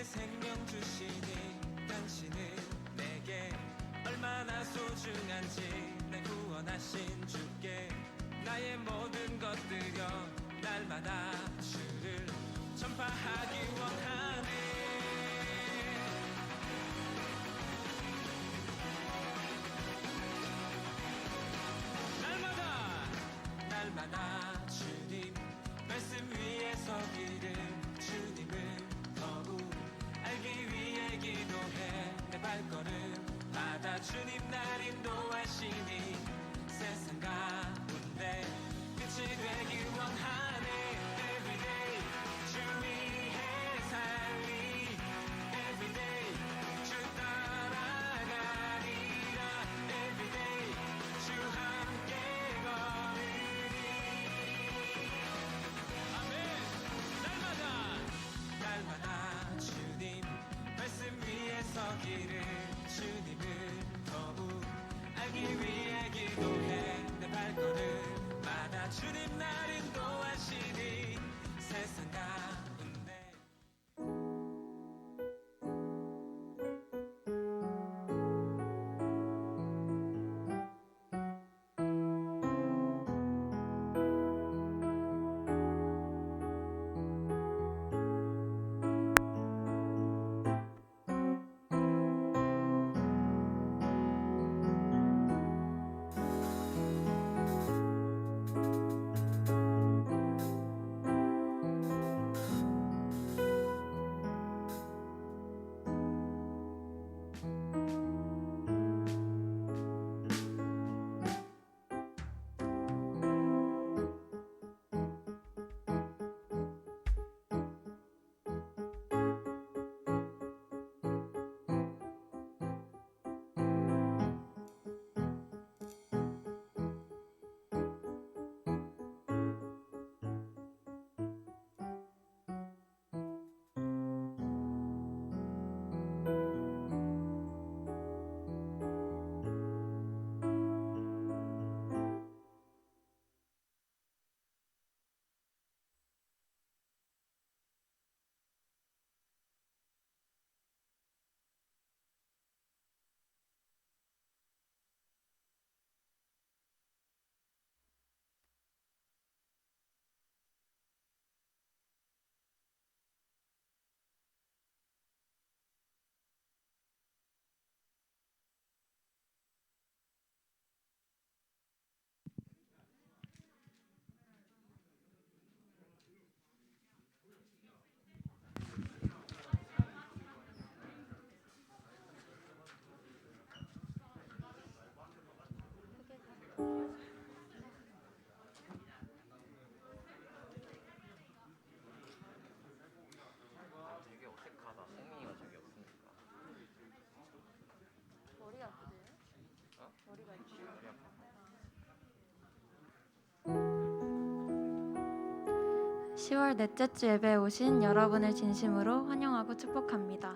생명 주시니 당신은 내게 얼마나 소중한지 날 구원하신 주께 나의 모든 것들여 날마다 주를 전파하기 원하네. 날마다 주님 말씀 위에 서기를 주님을 더욱 알기 위해 기도해. 내 발걸음 마다 주님 날 인도하시니 세상 가운데 빛이 되기 원하네. Everyday 주 위해 살리 Everyday 주 따라가리라. Everyday 주 함께 걸으리. 아멘. 날마다 주님 말씀 위에 서기를 주님을 더욱 알기 위해 기도해. 내 발걸음마다 주님 날 인도하시니 세상 가운데. 되게 어색하다. 성민이가 저기 없으니까. 머리가 아프지? 어? 머리가 아프지? 머리 아파. 10월 넷째 주 예배에 오신 여러분을 진심으로 환영하고 축복합니다.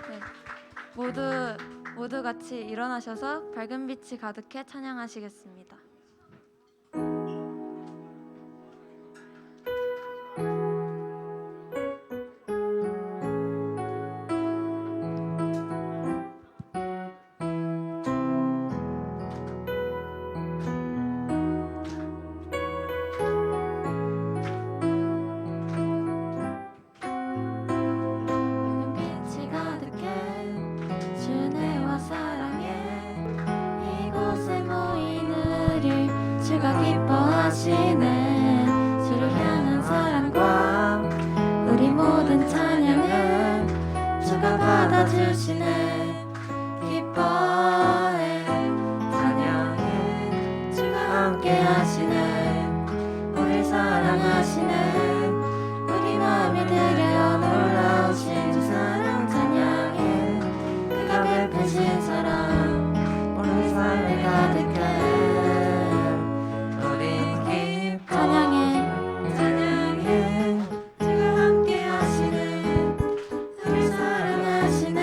네, 모두 같이 일어나셔서 밝은 빛이 가득해 찬양하시겠습니다. 주가 기뻐하시네. 주를 향한 사랑과 우리 모든 찬양은 주가 받아 받아주시네. 기뻐해 찬양해 주가 함께 하시네. 우리 사랑하시네. 우리 마음에 들여 놀라우신 주 사랑 찬양해. 그가 베푸신 사랑 우리 삶에 가득해. 우린 기뻐 찬양해 찬양해 주가 함께 하시네. 우리 사랑하시네.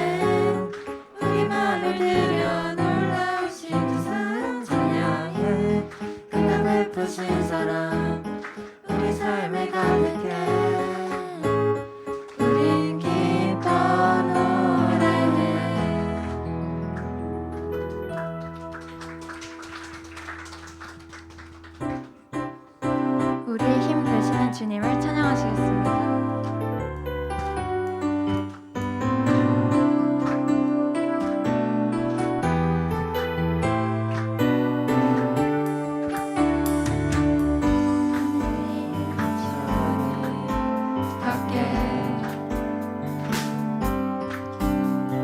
우리 마음에 들여 놀라우신 주 사랑 찬양해. 그가 베푸신 사랑 우리 삶에 가득해. 우린 기뻐 노래해. 우리의 힘 되시는 주님을 찬양하시겠습니다.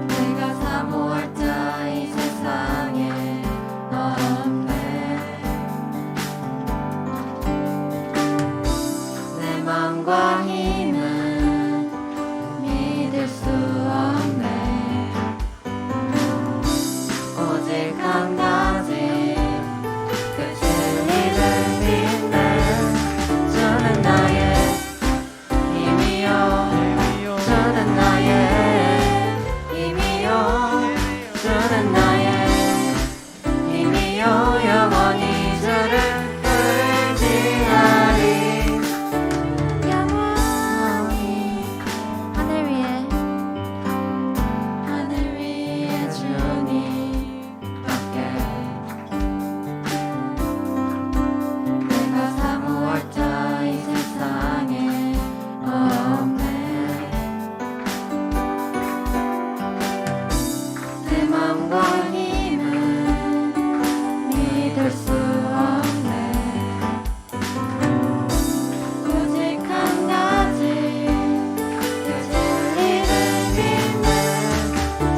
내가 사모할 자 이 세상에 없네. 내 맘과 힘은 믿을 수 없네. 오직 한 가지 그 진리를 믿네. 주는 나의 힘이요 주는 나의 힘이요 주는 나의 힘이요 영원히 주를 의지하리. 영원히 하늘 위에 주님밖에. 내가 사모할 자 이 세상에 없네. 내 맘과 힘은 믿을 수 없네. 오직 한 가지 그 진리를 믿네.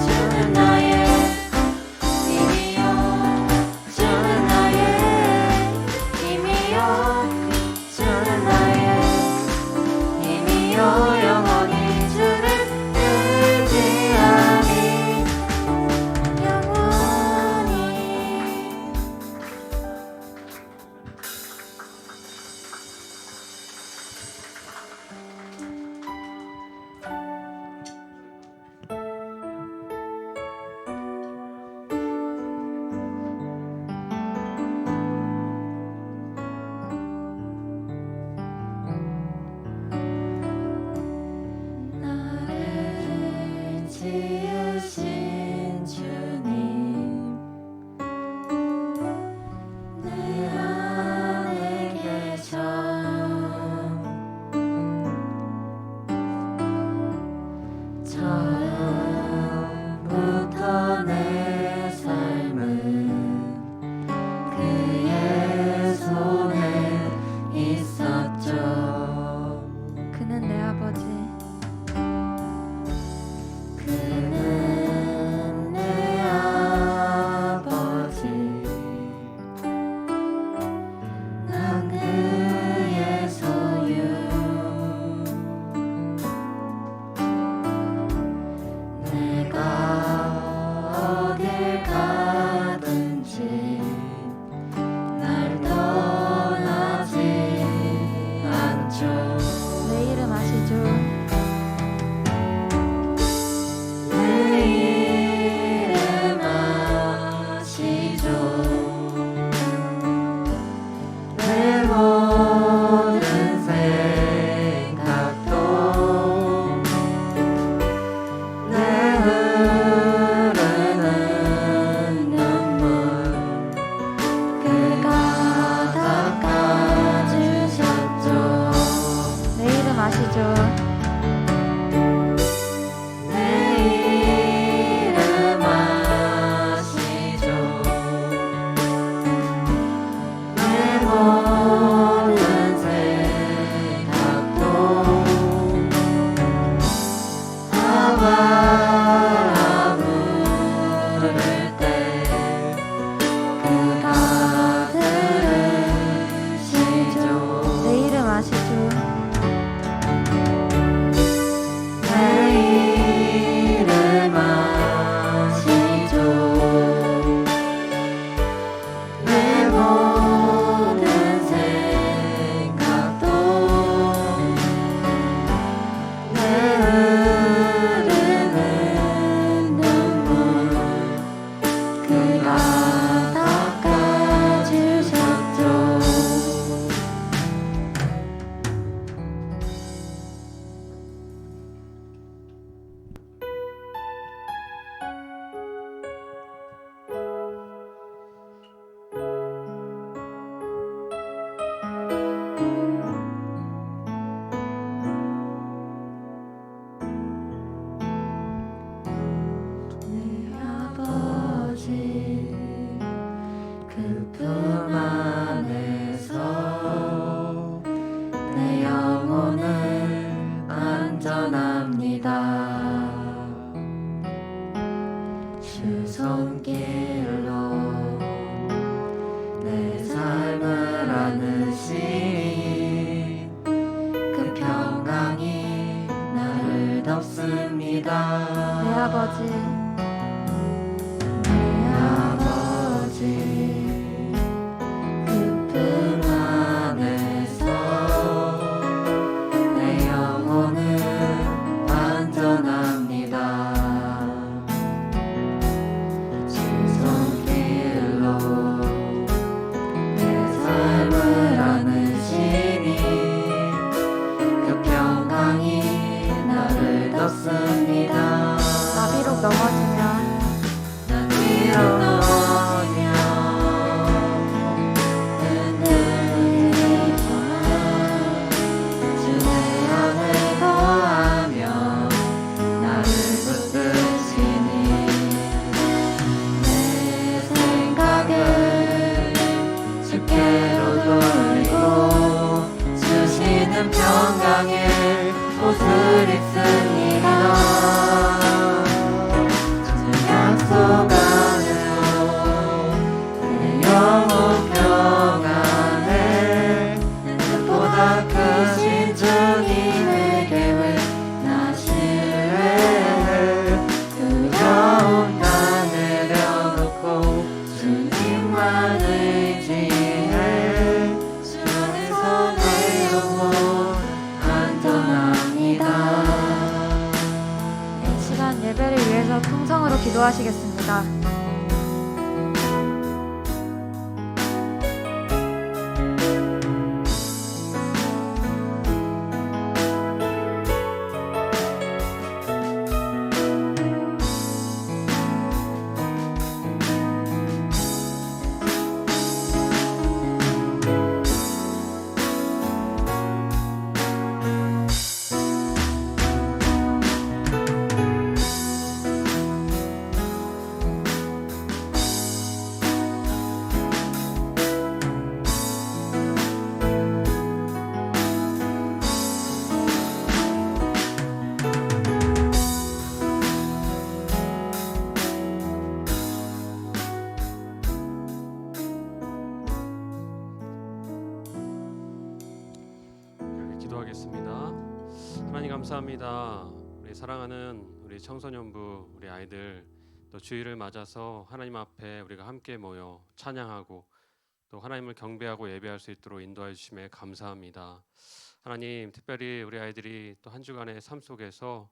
주는 나의 힘이요 주는 나의 힘이요 주는 나의 힘이요 영원히 주를 의지하리. 영원히 나를 지으신 주님 내 안에 계셔. 처음부터 내 삶은 그의 손에 있었죠. 그는 내 아버지. 그는 내 아버지. 난 그의 소유. 내가 어딜 가든지 날 떠나지 않죠. 내 이름 아시죠? 내 주 손길로 내 삶을 안으시니 그 평강이 나를 덮습니다. 내 아버지, 내 아버지, 그 품 안에서 내 영혼은 안전합니다. 주 손길로 내 삶을 안으시니 그 평강이 나를 덮습니다. 나 비록 넘어지면 평강의 옷을 입습니다. 주 약속 안으로 내 영혼 평안에 보다 크신 주님의 계획 나 신뢰해. 두려움 다 내려놓고 주님만 의지해. 주 안에서 내 영혼 안전합니다. 이 시간 예배를 위해서 통성으로 기도하시겠습니다. 기도하겠습니다. 하나님 감사합니다. 우리 사랑하는 우리 청소년부 우리 아이들 또 주일을 맞아서 하나님 앞에 우리가 함께 모여 찬양하고 또 하나님을 경배하고 예배할 수 있도록 인도해 주심에 감사합니다. 하나님 특별히 우리 아이들이 또 한 주간의 삶 속에서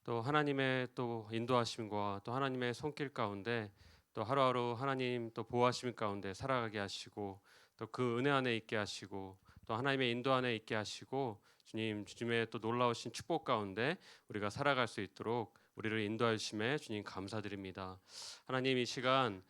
또 하나님의 또 인도하심과 또 하나님의 손길 가운데 또 하루하루 하나님 또 보호하심 가운데 살아가게 하시고 또 그 은혜 안에 있게 하시고 또 하나님의 인도 안에 있게 하시고 주님의 또 놀라우신 축복 가운데 우리가 살아갈 수 있도록 우리를 인도해 주심에 주님 감사드립니다. 하나님 이 시간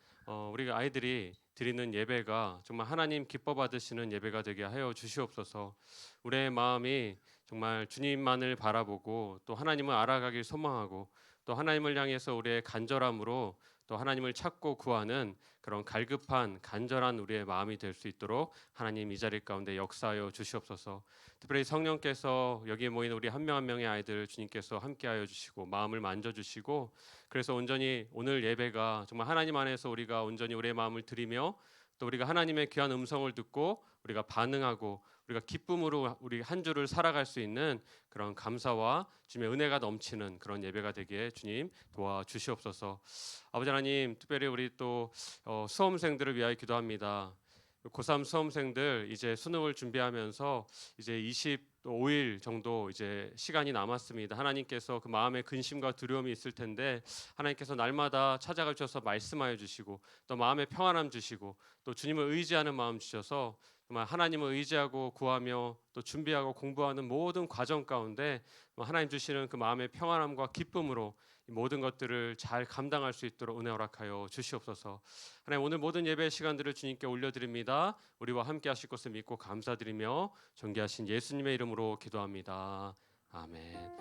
우리가 아이들이 드리는 예배가 정말 하나님 기뻐 받으시는 예배가 되게 하여 주시옵소서. 우리의 마음이 정말 주님만을 바라보고 또 하나님을 알아가길 소망하고 또 하나님을 향해서 우리의 간절함으로 또 하나님을 찾고 구하는 그런 갈급한 간절한 우리의 마음이 될 수 있도록 하나님 이 자리 가운데 역사하여 주시옵소서. 특별히 성령께서 여기에 모인 우리 한 명 한 명의 아이들 주님께서 함께하여 주시고 마음을 만져주시고 그래서 온전히 오늘 예배가 정말 하나님 안에서 우리가 온전히 우리의 마음을 드리며 또 우리가 하나님의 귀한 음성을 듣고 우리가 반응하고 우리가 기쁨으로 우리 한 주를 살아갈 수 있는 그런 감사와 주님의 은혜가 넘치는 그런 예배가 되기에 주님 도와주시옵소서. 아버지 하나님 특별히 우리 또 수험생들을 위하여 기도합니다. 고3 수험생들 이제 수능을 준비하면서 이제 25일 정도 이제 시간이 남았습니다. 하나님께서 그 마음의 근심과 두려움이 있을 텐데 하나님께서 날마다 찾아가 주셔서 말씀하여 주시고 또 마음의 평안함 주시고 또 주님을 의지하는 마음 주셔서 정말 하나님을 의지하고 구하며 또 준비하고 공부하는 모든 과정 가운데 하나님 주시는 그 마음의 평안함과 기쁨으로 모든 것들을 잘 감당할 수 있도록 은혜 허락하여 주시옵소서. 하나님 오늘 모든 예배 시간들을 주님께 올려드립니다. 우리와 함께 하실 것을 믿고 감사드리며 존귀하신 예수님의 이름으로 기도합니다. 아멘.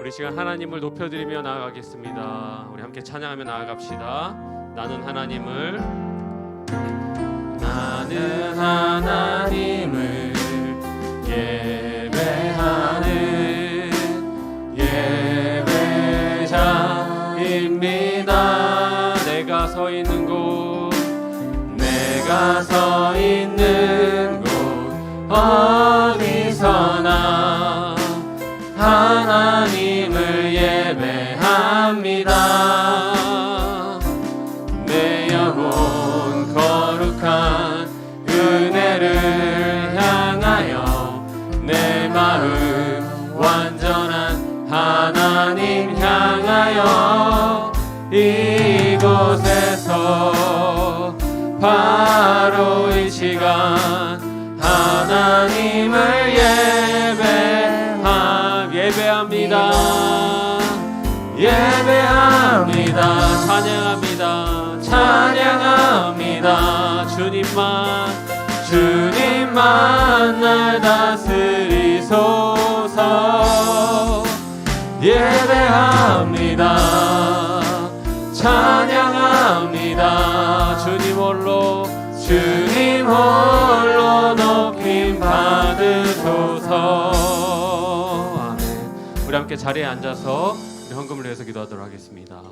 우리 시간 하나님을 높여드리며 나아가겠습니다. 우리 함께 찬양하며 나아갑시다. 나는 하나님을 예배하는 예배자입니다. 네 내가 서 있는 곳 내가 서 있는 곳 어디서나 하나님을 예배합니다. 내 영혼 거룩한 은혜를 향하여 내 마음 완전한 하나님 향하여 이곳에서 바로 이 시간 하나님을 예배합니다. 예배합니다. 찬양합니다. 찬양합니다. 주님만 날 다스리소서. 예배합니다. 찬양합니다. 주님 홀로 높임 받으소서. 아멘. 우리 함께 자리에 앉아서 우리 헌금을 위해서 기도하도록 하겠습니다.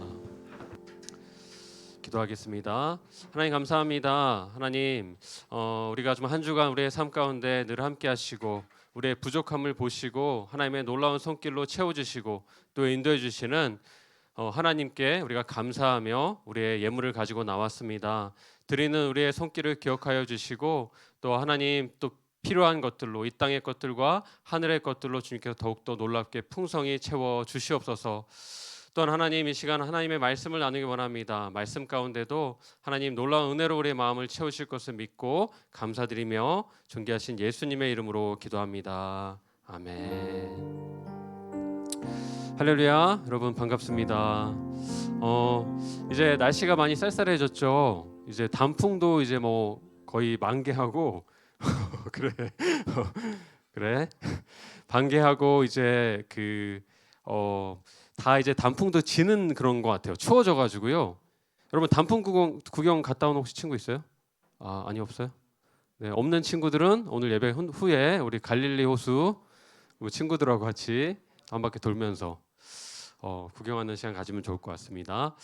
기도하겠습니다. 하나님 감사합니다. 하나님 우리가 좀 한 주간 우리의 삶 가운데 늘 함께 하시고 우리의 부족함을 보시고 하나님의 놀라운 손길로 채워주시고 또 인도해 주시는 하나님께 우리가 감사하며 우리의 예물을 가지고 나왔습니다. 드리는 우리의 손길을 기억하여 주시고 또 하나님 또 필요한 것들로 이 땅의 것들과 하늘의 것들로 주님께서 더욱더 놀랍게 풍성히 채워 주시옵소서. 또한 하나님 이 시간 하나님의 말씀을 나누기 원합니다. 말씀 가운데도 하나님 놀라운 은혜로 우리의 마음을 채우실 것을 믿고 감사드리며 존귀하신 예수님의 이름으로 기도합니다. 아멘. 할렐루야. 여러분 반갑습니다. 이제 날씨가 많이 쌀쌀해졌죠. 이제 단풍도 이제 뭐 거의 만개하고 그래 반개하고 이제 다 이제 단풍도 지는 그런 것 같아요. 추워져가지고요. 여러분 단풍 구경 갔다 온 혹시 친구 있어요? 아니 없어요? 네, 없는 친구들은 오늘 예배 후에 우리 갈릴리 호수 친구들하고 같이 한 바퀴 돌면서 구경하는 시간 가지면 좋을 것 같습니다.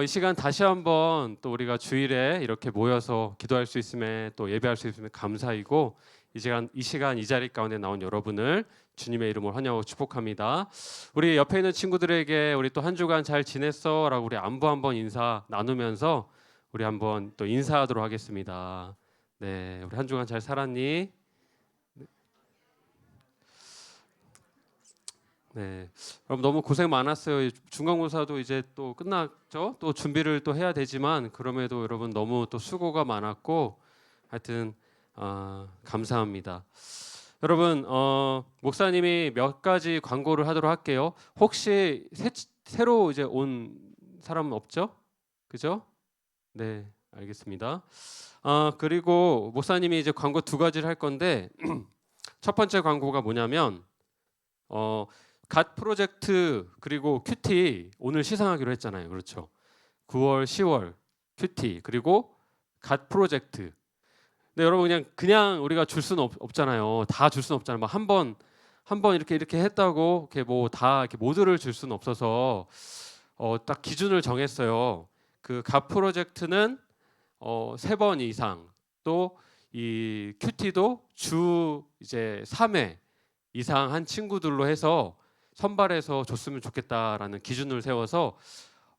이 시간 다시 한번 또 우리가 주일에 이렇게 모여서 기도할 수 있음에 또 예배할 수 있음에 감사이고 이 시간 이 자리 가운데 나온 여러분을 주님의 이름으로 환영하고 축복합니다. 우리 옆에 있는 친구들에게 우리 또 한 주간 잘 지냈어? 라고 우리 안부 한번 인사 나누면서 우리 한번 또 인사하도록 하겠습니다. 네, 우리 한 주간 잘 살았니? 네, 여러분 너무 고생 많았어요. 중간고사도 이제 또 끝났죠. 또 준비를 또 해야 되지만 그럼에도 여러분 너무 또 수고가 많았고 하여튼 감사합니다. 여러분 목사님이 몇 가지 광고를 하도록 할게요. 혹시 새로 이제 온 사람은 없죠? 그죠? 네, 알겠습니다. 그리고 목사님이 이제 광고 두 가지를 할 건데 첫 번째 광고가 뭐냐면 갓 프로젝트 그리고 큐티 오늘 시상하기로 했잖아요. 그렇죠? 9월, 10월 큐티 그리고 갓 프로젝트. 근데 여러분 그냥 우리가 줄 수는 없잖아요. 다 줄 수는 없잖아요. 한번 이렇게 했다고 이렇게 뭐 다 이렇게 모두를 줄 수는 없어서 딱 기준을 정했어요. 그 갓 프로젝트는 3번 이상 또 이 큐티도 주 이제 3회 이상 한 친구들로 해서 선발해서 줬으면 좋겠다라는 기준을 세워서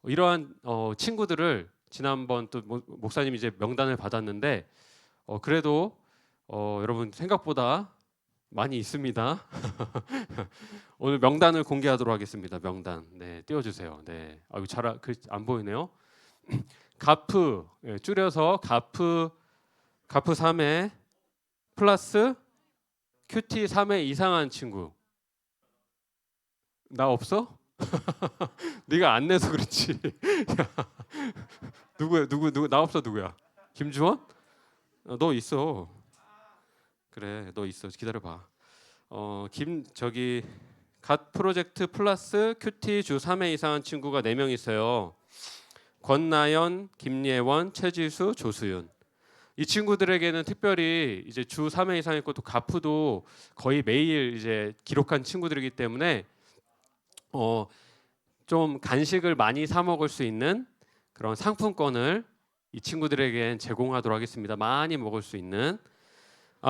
이러한 친구들을 지난번 또 목사님이 이제 명단을 받았는데 그래도 여러분 생각보다 많이 있습니다. 오늘 명단을 공개하도록 하겠습니다. 명단 네 띄워주세요. 네 안 보이네요. 가프 줄여서 가프 3회 플러스 큐티 3회 이상한 친구. 나 없어? 네가 안 내서 그렇지. 누구야? 누구 나 없어. 누구야? 김주원? 너 있어. 그래, 너 있어. 기다려봐. 갓 프로젝트 플러스 큐티 주 3회 이상한 친구가 4명 있어요. 권나연, 김예원, 최지수, 조수윤. 이 친구들에게는 특별히 이제 주 3회 이상 있고 또 가프도 거의 매일 이제 기록한 친구들이기 때문에 좀 간식을 많이 사 먹을 수 있는 그런 상품권을 이 친구들에게 제공하도록 하겠습니다. 많이 먹을 수 있는.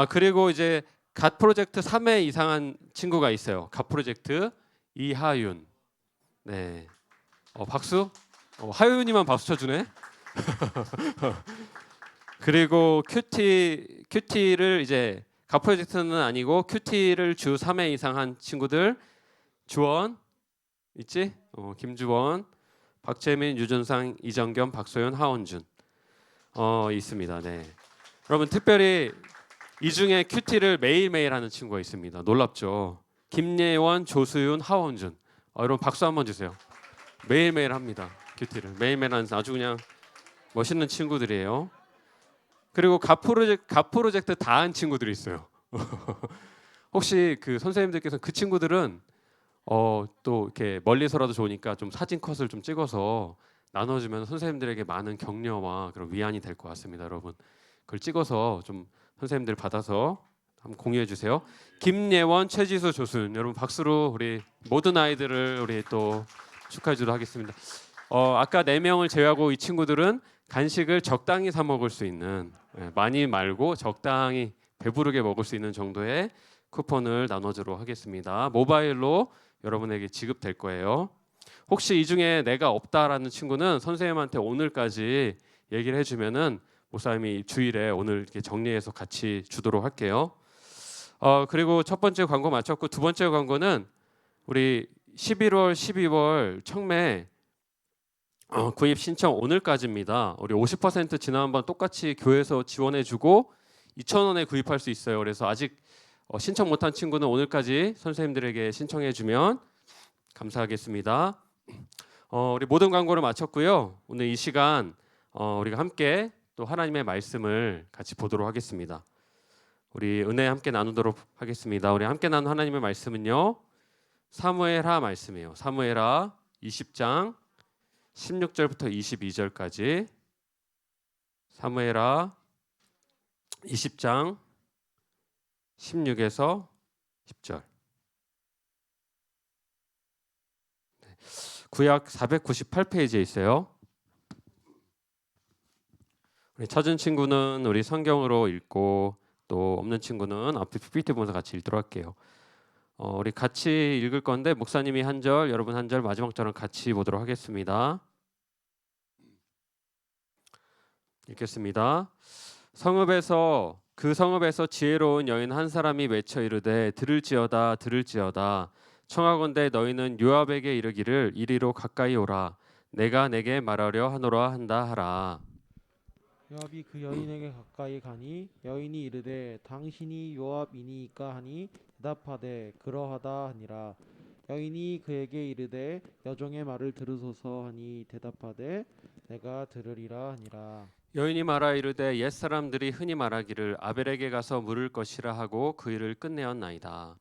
그리고 이제 갓 프로젝트 3회 이상한 친구가 있어요. 갓 프로젝트 이하윤. 네. 박수. 하윤이만 박수 쳐주네. 그리고 큐티를 이제 갓 프로젝트는 아니고 큐티를 주 3회 이상 한 친구들 주원 있지? 김주원, 박재민, 유준상, 이정겸, 박소연, 하원준 있습니다. 네. 여러분 특별히 이 중에 큐티를 매일매일 하는 친구가 있습니다. 놀랍죠? 김예원, 조수윤, 하원준. 여러분 박수 한번 주세요. 매일매일 합니다. 큐티를 매일매일 하는 아주 그냥 멋있는 친구들이에요. 그리고 갓 프로젝트 다 한 친구들이 있어요. 혹시 그 선생님들께서 그 친구들은 또 이렇게 멀리서라도 좋으니까 좀 사진 컷을 좀 찍어서 나눠주면 선생님들에게 많은 격려와 그런 위안이 될 것 같습니다, 여러분. 그걸 찍어서 좀 선생님들 받아서 한번 공유해 주세요. 김예원, 최지수, 조순 여러분 박수로 우리 모든 아이들을 우리 또 축하해 주도록 하겠습니다. 아까 4명을 제외하고 이 친구들은 간식을 적당히 사 먹을 수 있는 많이 말고 적당히 배부르게 먹을 수 있는 정도의 쿠폰을 나눠주도록 하겠습니다. 모바일로 여러분에게 지급될 거예요. 혹시 이 중에 내가 없다라는 친구는 선생님한테 오늘까지 얘기를 해주면은 목사님이 주일에 오늘 이렇게 정리해서 같이 주도록 할게요. 그리고 첫 번째 광고 마쳤고 두 번째 광고는 우리 11월, 12월 청매 구입 신청 오늘까지입니다. 우리 50% 지난번 똑같이 교회에서 지원해주고 2,000원에 구입할 수 있어요. 그래서 아직 신청 못한 친구는 오늘까지 선생님들에게 신청해주면 감사하겠습니다. 우리 모든 광고를 마쳤고요. 오늘 이 시간 우리가 함께 또 하나님의 말씀을 같이 보도록 하겠습니다. 우리 은혜 함께 나누도록 하겠습니다. 우리 함께 나눈 하나님의 말씀은요. 사무엘하 말씀이에요. 사무엘하 20장 16절부터 22절까지 사무엘하 20장 16에서 10절. 구약 498페이지에 있어요. 우리 찾은 친구는 우리 성경으로 읽고 또 없는 친구는 앞에 PPT 보면서 같이 읽도록 할게요. 우리 같이 읽을 건데 목사님이 한 절, 여러분 한 절, 마지막 절은 같이 보도록 하겠습니다. 읽겠습니다. 그 성읍에서 지혜로운 여인 한 사람이 외쳐 이르되 들을지어다 들을지어다 청하건대 너희는 요압에게 이르기를 이리로 가까이 오라 내가 내게 말하려 하노라 한다 하라. 요압이 그 여인에게 가까이 가니 여인이 이르되 당신이 요압이니이까 하니 대답하되 그러하다 하니라. 여인이 그에게 이르되 여종의 말을 들으소서 하니 대답하되 내가 들으리라 하니라. 여인이 말하 이르되 옛사람들이 흔히 말하기를 아벨에게 가서 물을 것이라 하고 그 일을 끝내었나이다.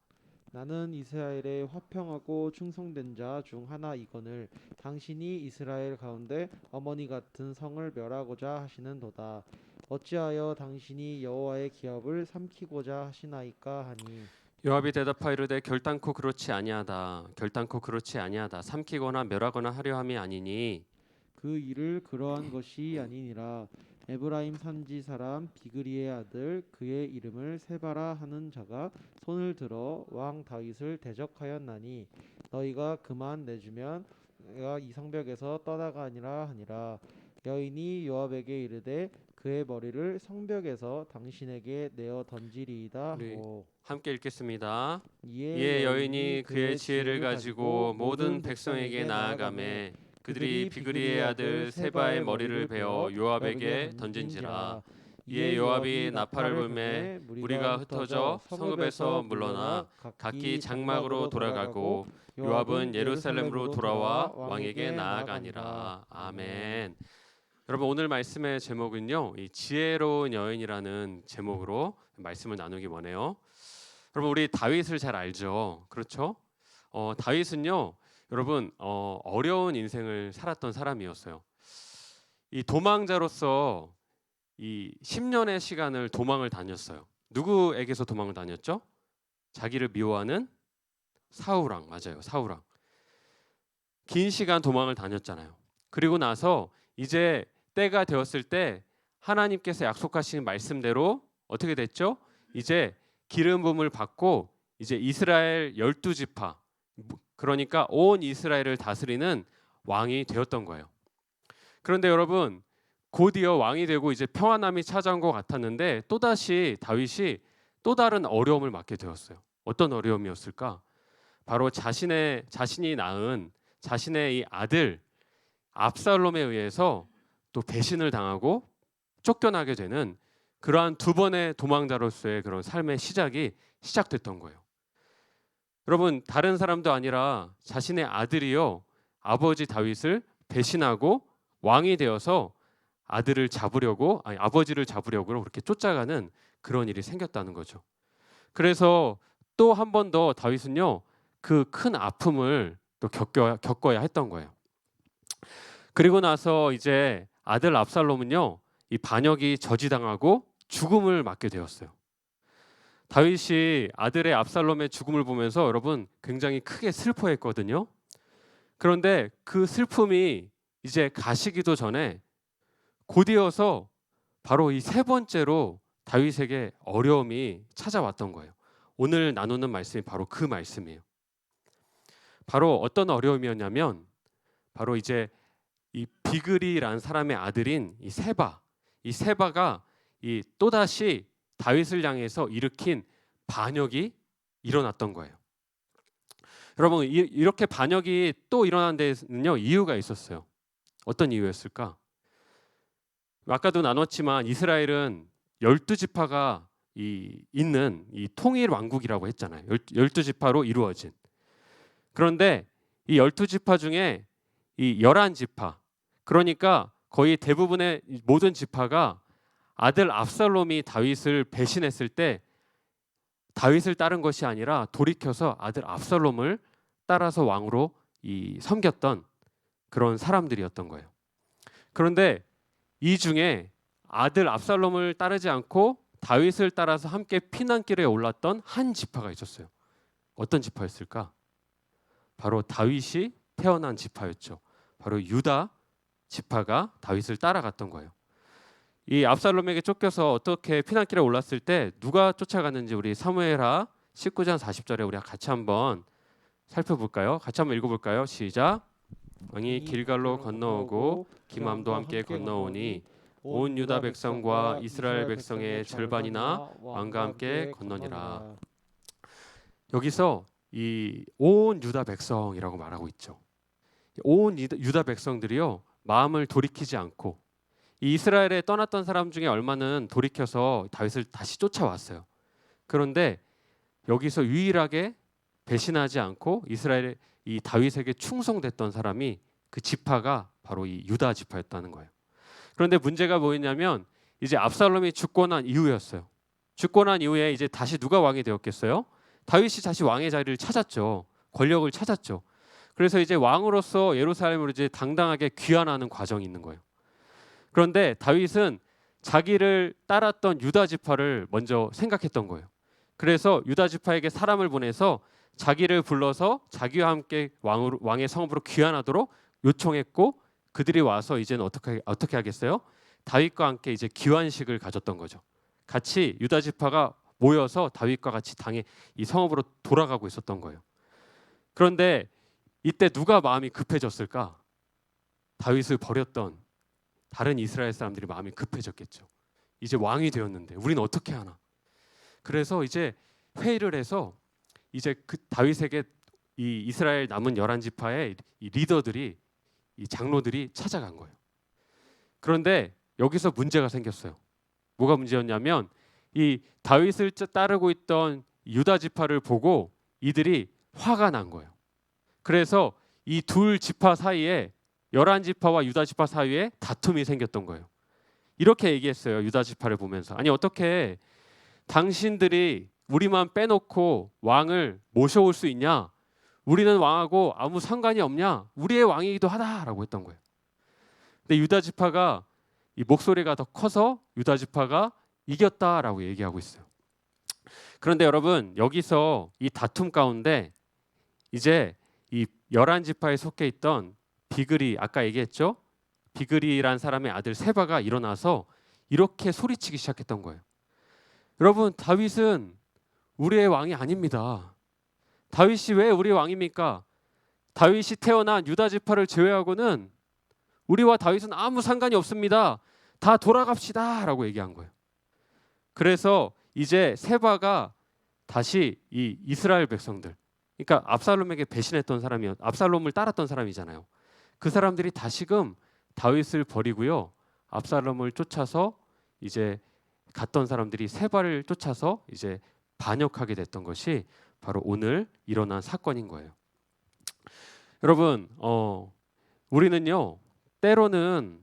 나는 이스라엘의 화평하고 충성된 자 중 하나이거늘 당신이 이스라엘 가운데 어머니 같은 성을 멸하고자 하시는도다. 어찌하여 당신이 여호와의 기업을 삼키고자 하시나이까 하니. 요압이 대답하여 이르되 결단코 그렇지 아니하다. 결단코 그렇지 아니하다. 삼키거나 멸하거나 하려 함이 아니니 그 일을 그러한 것이 아니니라. 에브라임 산지 사람 비그리의 아들 그의 이름을 세바라 하는 자가 손을 들어 왕 다윗을 대적하였나니 너희가 그만 내주면 내가 이 성벽에서 떠나가니라 하니라. 여인이 요압에게 이르되 그의 머리를 성벽에서 당신에게 내어 던지리이다 하고. 함께 읽겠습니다. 이에 이에 여인이 그의 지혜를 가지고 모든 백성에게 나아가매 그들이 비그리의 아들 세바의 머리를 베어 요압에게 던진지라. 이에 요압이 나팔을 불매 무리가 흩어져 성읍에서 물러나 각기 장막으로 돌아가고 요압은 예루살렘으로 돌아와 왕에게 나아가니라. 아멘. 여러분 오늘 말씀의 제목은요, 이 지혜로운 여인이라는 제목으로 말씀을 나누기 원해요. 여러분 우리 다윗을 잘 알죠, 그렇죠? 다윗은요, 여러분 어려운 인생을 살았던 사람이었어요. 이 도망자로서 이 10년의 시간을 도망을 다녔어요. 누구에게서 도망을 다녔죠? 자기를 미워하는 사울왕. 맞아요, 사울왕. 긴 시간 도망을 다녔잖아요. 그리고 나서 이제 때가 되었을 때 하나님께서 약속하신 말씀대로 어떻게 됐죠? 이제 기름 부음을 받고 이제 이스라엘 12지파, 그러니까 온 이스라엘을 다스리는 왕이 되었던 거예요. 그런데 여러분, 곧이어 왕이 되고 이제 평안함이 찾아온 것 같았는데 또다시 다윗이 또 다른 어려움을 맞게 되었어요. 어떤 어려움이었을까? 바로 자신이 낳은 자신의 이 아들 압살롬에 의해서 또 배신을 당하고 쫓겨나게 되는 그러한 두 번의 도망자로서의 그런 삶의 시작됐던 거예요. 여러분, 다른 사람도 아니라 자신의 아들이요, 아버지 다윗을 배신하고 왕이 되어서 아버지를 잡으려고 그렇게 쫓아가는 그런 일이 생겼다는 거죠. 그래서 또 한 번 더 다윗은요, 그 큰 아픔을 또 겪어야 했던 거예요. 그리고 나서 이제 아들 압살롬은요, 이 반역이 저지당하고 죽음을 맞게 되었어요. 다윗이 아들의 압살롬의 죽음을 보면서 여러분 굉장히 크게 슬퍼했거든요. 그런데 그 슬픔이 이제 가시기도 전에 곧이어서 바로 이 세 번째로 다윗에게 어려움이 찾아왔던 거예요. 오늘 나누는 말씀이 바로 그 말씀이에요. 바로 어떤 어려움이었냐면 바로 이제 이 비그리라는 사람의 아들인 이 세바가 이 또다시 다윗을 향해서 일으킨 반역이 일어났던 거예요. 여러분, 이렇게 반역이 또 일어난 데는요, 이유가 있었어요. 어떤 이유였을까? 아까도 나눴지만 이스라엘은 12지파가 있는 이 통일 왕국이라고 했잖아요. 12지파로 이루어진. 그런데 이 12지파 중에 이 11지파, 그러니까 거의 대부분의 모든 지파가 아들 압살롬이 다윗을 배신했을 때 다윗을 따른 것이 아니라 돌이켜서 아들 압살롬을 따라서 왕으로 섬겼던 그런 사람들이었던 거예요. 그런데 이 중에 아들 압살롬을 따르지 않고 다윗을 따라서 함께 피난길에 올랐던 한 지파가 있었어요. 어떤 지파였을까? 바로 다윗이 태어난 지파였죠. 바로 유다 지파가 다윗을 따라갔던 거예요. 이 압살롬에게 쫓겨서 어떻게 피난길에 올랐을 때 누가 쫓아갔는지 우리 사무엘하 19장 40절에 우리가 같이 한번 살펴볼까요? 같이 한번 읽어볼까요? 시작. 왕이 길갈로 건너오고 기맘도 함께 건너오니 온 유다 백성과 이스라엘 백성의 절반이나 왕과 함께 건너니라. 여기서 이 온 유다 백성이라고 말하고 있죠. 온 유다 백성들이요, 마음을 돌이키지 않고 이 이스라엘에 떠났던 사람 중에 얼마는 돌이켜서 다윗을 다시 쫓아왔어요. 그런데 여기서 유일하게 배신하지 않고 이스라엘의 이 다윗에게 충성됐던 사람이 그 지파가 바로 이 유다 지파였다는 거예요. 그런데 문제가 뭐였냐면 이제 압살롬이 죽고 난 이후였어요. 죽고 난 이후에 이제 다시 누가 왕이 되었겠어요? 다윗이 다시 왕의 자리를 찾았죠. 권력을 찾았죠. 그래서 이제 왕으로서 예루살렘으로 이제 당당하게 귀환하는 과정이 있는 거예요. 그런데 다윗은 자기를 따랐던 유다 지파를 먼저 생각했던 거예요. 그래서 유다 지파에게 사람을 보내서 자기를 불러서 자기와 함께 왕의 성읍으로 귀환하도록 요청했고, 그들이 와서 이제는 어떻게 하겠어요? 다윗과 함께 이제 귀환식을 가졌던 거죠. 같이 유다 지파가 모여서 다윗과 같이 당에 이 성읍으로 돌아가고 있었던 거예요. 그런데 이때 누가 마음이 급해졌을까? 다윗을 버렸던 다른 이스라엘 사람들이 마음이 급해졌겠죠. 이제 왕이 되었는데 우리는 어떻게 하나? 그래서 이제 회의를 해서 이제 그 다윗에게 이 이스라엘 남은 11지파의 이 리더들이, 이 장로들이 찾아간 거예요. 그런데 여기서 문제가 생겼어요. 뭐가 문제였냐면 이 다윗을 따르고 있던 유다 지파를 보고 이들이 화가 난 거예요. 그래서 이 둘 지파 사이에 11지파와 유다 지파 사이에 다툼이 생겼던 거예요. 이렇게 얘기했어요. 유다 지파를 보면서, 아니 어떻게 당신들이 우리만 빼놓고 왕을 모셔올 수 있냐? 우리는 왕하고 아무 상관이 없냐? 우리의 왕이기도 하다라고 했던 거예요. 근데 유다 지파가 이 목소리가 더 커서 유다 지파가 이겼다라고 얘기하고 있어요. 그런데 여러분, 여기서 이 다툼 가운데 이제 이 11지파에 속해 있던 비글이, 아까 얘기했죠? 비그리란 사람의 아들 세바가 일어나서 이렇게 소리치기 시작했던 거예요. 여러분, 다윗은 우리의 왕이 아닙니다. 다윗이 왜 우리의 왕입니까? 다윗이 태어난 유다 지파를 제외하고는 우리와 다윗은 아무 상관이 없습니다. 다 돌아갑시다 라고 얘기한 거예요. 그래서 이제 세바가 다시 이 이스라엘 백성들, 그러니까 압살롬에게 배신했던 사람이었, 압살롬을 따랐던 사람이잖아요. 그 사람들이 다시금 다윗을 버리고요, 압살롬을 쫓아서 이제 갔던 사람들이 세바를 쫓아서 이제 반역하게 됐던 것이 바로 오늘 일어난 사건인 거예요. 여러분, 우리는요 때로는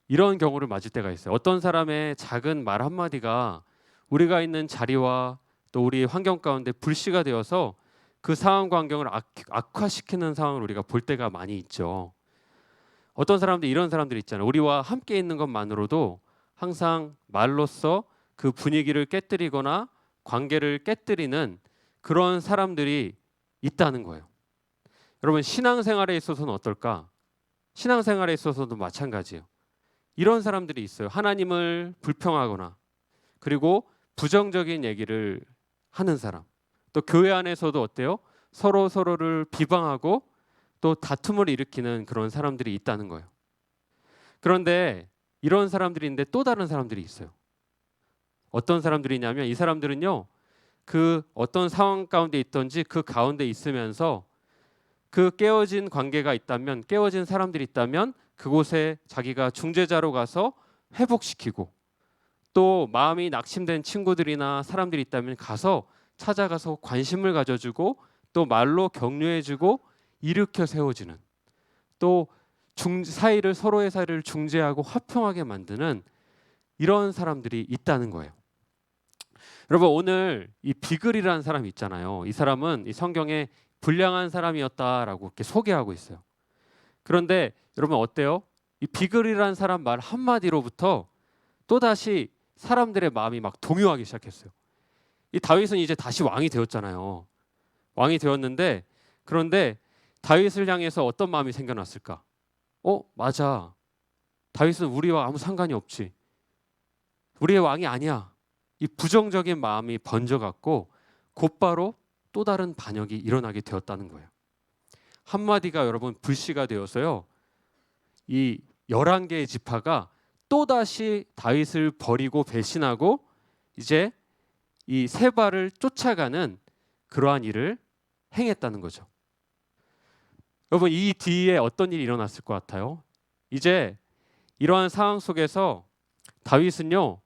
이런 경우를 맞을 때가 있어요. 어떤 사람의 작은 말 한마디가 우리가 있는 자리와 또 우리 환경 가운데 불씨가 되어서 그 상황 환경을 악화시키는 상황을 우리가 볼 때가 많이 있죠. 어떤 사람들, 이런 사람들 있잖아요. 우리와 함께 있는 것만으로도 항상 말로써 그 분위기를 깨뜨리거나 관계를 깨뜨리는 그런 사람들이 있다는 거예요. 여러분, 신앙생활에 있어서는 어떨까? 신앙생활에 있어서도 마찬가지예요. 이런 사람들이 있어요. 하나님을 불평하거나 그리고 부정적인 얘기를 하는 사람. 또 교회 안에서도 어때요? 서로 서로를 비방하고 또 다툼을 일으키는 그런 사람들이 있다는 거예요. 그런데 이런 사람들인데 또 다른 사람들이 있어요. 어떤 사람들이냐면 이 사람들은요, 그 어떤 상황 가운데 있든지 그 가운데 있으면서 그 깨어진 관계가 있다면, 깨어진 사람들이 있다면 그곳에 자기가 중재자로 가서 회복시키고, 또 마음이 낙심된 친구들이나 사람들이 있다면 가서 찾아가서 관심을 가져주고 또 말로 격려해주고 일으켜 세워지는, 또 사이를, 서로의 사이를 중재하고 화평하게 만드는 이런 사람들이 있다는 거예요. 여러분, 오늘 이 비글이라는 사람이 있잖아요. 이 사람은 이 성경에 불량한 사람이었다라고 이렇게 소개하고 있어요. 그런데 여러분 어때요? 이 비글이라는 사람 말 한마디로부터 또다시 사람들의 마음이 막 동요하기 시작했어요. 이 다윗은 이제 다시 왕이 되었잖아요. 왕이 되었는데, 그런데 다윗을 향해서 어떤 마음이 생겨났을까? 맞아. 다윗은 우리와 아무 상관이 없지. 우리의 왕이 아니야. 이 부정적인 마음이 번져갔고 곧바로 또 다른 반역이 일어나게 되었다는 거예요. 한마디가 여러분 불씨가 되어서요, 이 11개의 지파가 또다시 다윗을 버리고 배신하고 이제 이 세바를 쫓아가는 그러한 일을 행했다는 거죠. 여러분, 이 뒤에 어떤 일이 일어났을 것 같아요? 이제 이러한 상황 속에서 다윗은요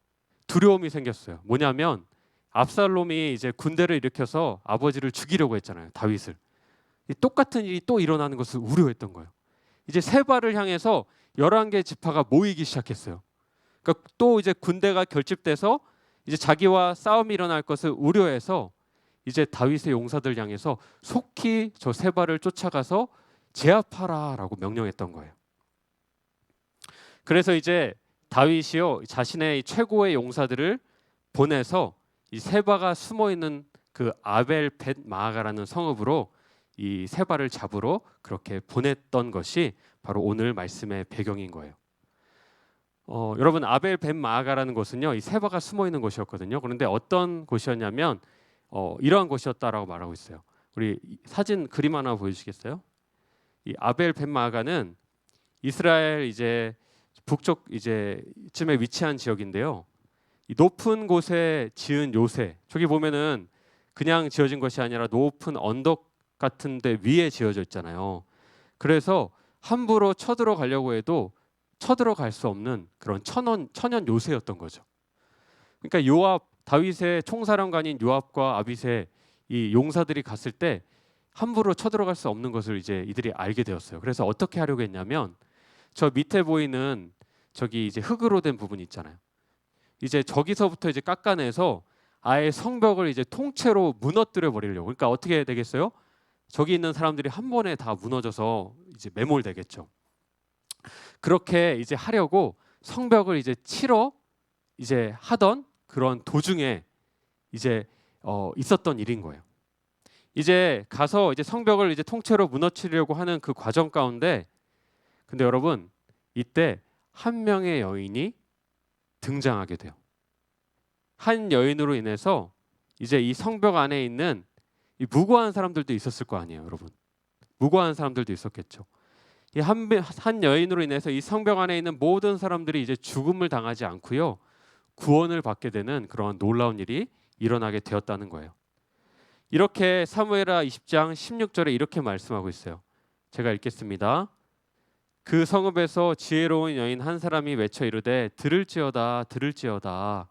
두려움이 생겼어요. 뭐냐면 압살롬이 이제 군대를 일으켜서 아버지를 죽이려고 했잖아요, 다윗을. 똑같은 일이 또 일어나는 것을 우려했던 거예요. 이제 세바를 향해서 11개 지파가 모이기 시작했어요. 그러니까 또 이제 군대가 결집돼서 이제 자기와 싸움이 일어날 것을 우려해서 이제 다윗의 용사들 향해서 속히 저 세바를 쫓아가서 제압하라라고 명령했던 거예요. 그래서 이제 다윗이요 자신의 최고의 용사들을 보내서 이 세바가 숨어 있는 그 아벨 벳 마아가라는 성읍으로 이 세바를 잡으러 그렇게 보냈던 것이 바로 오늘 말씀의 배경인 거예요. 여러분, 아벨 벳 마아가라는 곳은요 이 세바가 숨어 있는 곳이었거든요. 그런데 어떤 곳이었냐면 이러한 곳이었다라고 말하고 있어요. 우리 사진 그림 하나 보여주시겠어요? 이 아벨 벳 마아가는 이스라엘 이제 북쪽 이제 쯤에 위치한 지역인데요. 이 높은 곳에 지은 요새, 저기 보면은 그냥 지어진 것이 아니라 높은 언덕 같은 데 위에 지어져 있잖아요. 그래서 함부로 쳐들어가려고 해도 쳐들어갈 수 없는 그런 천연 요새였던 거죠. 그러니까 요압, 다윗의 총사령관인 요압과 아비새 이 용사들이 갔을 때 함부로 쳐들어갈 수 없는 것을 이제 이들이 알게 되었어요. 그래서 어떻게 하려고 했냐면 저 밑에 보이는 저기 이제 흙으로 된 부분이 있잖아요. 이제 저기서부터 이제 깎아내서 아예 성벽을 이제 통째로 무너뜨려 버리려고. 그러니까 어떻게 되겠어요? 저기 있는 사람들이 한 번에 다 무너져서 이제 매몰되겠죠. 그렇게 이제 하려고 성벽을 이제 치러 이제 하던 그런 도중에 이제 있었던 일인 거예요. 이제 가서 이제 성벽을 이제 통째로 무너뜨리려고 하는 그 과정 가운데, 근데 여러분 이때 한 명의 여인이 등장하게 돼요. 한 여인으로 인해서 이제 이 성벽 안에 있는 이 무고한 사람들도 있었을 거 아니에요, 여러분. 무고한 사람들도 있었겠죠. 이 한 여인으로 인해서 이 성벽 안에 있는 모든 사람들이 이제 죽음을 당하지 않고요, 구원을 받게 되는 그런 놀라운 일이 일어나게 되었다는 거예요. 이렇게 사무엘하 20장 16절에 이렇게 말씀하고 있어요. 제가 읽겠습니다. 그 성읍에서 지혜로운 여인 한 사람이 외쳐 이르되 들을지어다 들을지어다